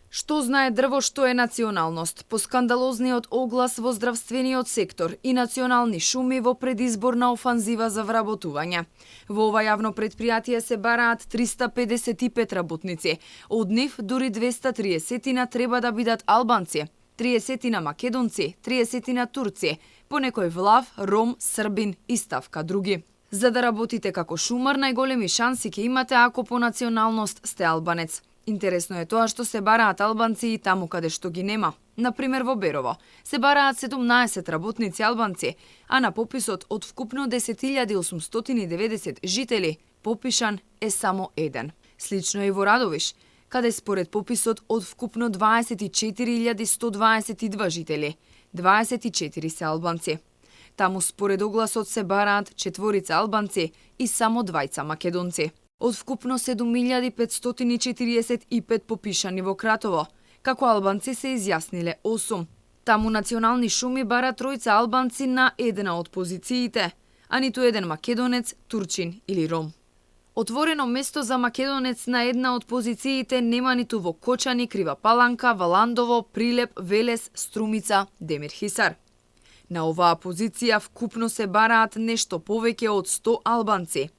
Што знае дрво што е националност? По скандалозниот оглас во здравствениот сектор и национални шуми во предизборна офанзива за вработување. Во ова јавно предпријатие се бараат 355 работници. Од нив дури 230 треба да бидат албанци, 30 македонци, 30 турци, по некој влав, ром, србин и ставка други. За да работите како шумар, најголеми шанси ќе имате ако по националност сте албанец. Интересно е тоа што се бараат албанци и таму каде што ги нема. Например во Берово се бараат 17 работници албанци, а на пописот од вкупно 10.890 жители попишан е само еден. Слично е и во Радовиш, каде според пописот од вкупно 24.122 жители, 24 се албанци. Таму според огласот се бараат 4 албанци и само 2 македонци. Од вкупно 7.545 попишани во Кратово, како албанци се изјасниле 8. Таму национални шуми бара 3 албанци на една од позициите, а ниту еден македонец, турчин или ром. Отворено место за македонец на една од позициите нема ниту во Кочани, Крива Паланка, Валандово, Прилеп, Велес, Струмица, Демир Хисар. На оваа позиција вкупно се бараат нешто повеќе од 100 албанци.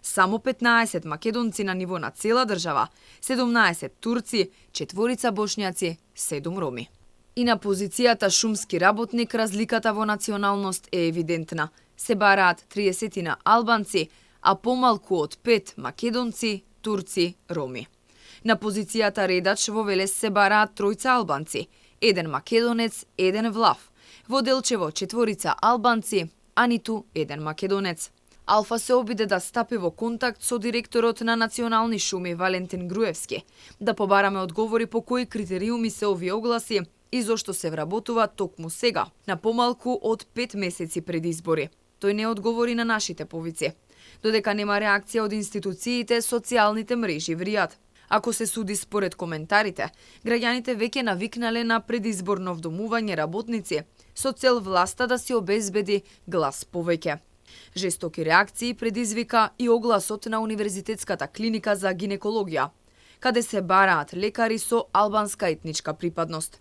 Само 15 македонци на ниво на цела држава, 17 турци, 4 бошњаци, 7 роми. И на позицијата шумски работник разликата во националност е евидентна. Се бараат 30 албанци, а помалку од 5 македонци, турци, роми. На позицијата редач во Велес се бараат 3 албанци, 1 македонец, 1 влав. Во Делчево 4 албанци, а ниту 1 македонец. Алфа се обиде да стапи во контакт со директорот на национални шуми Валентин Груевски, да побараме одговори по кои критериуми се овие огласи и зошто се вработува токму сега, на помалку од 5 месеци пред избори. Тој не одговори на нашите повици. Додека нема реакција од институциите, социјалните мрежи вријат. Ако се суди според коментарите, граѓаните веќе навикнале на предизборно вдомување работници со цел власта да си обезбеди глас повеќе. Жестоки реакции предизвика и огласот на Универзитетската клиника за гинекологија, каде се бараат лекари со албанска етничка припадност.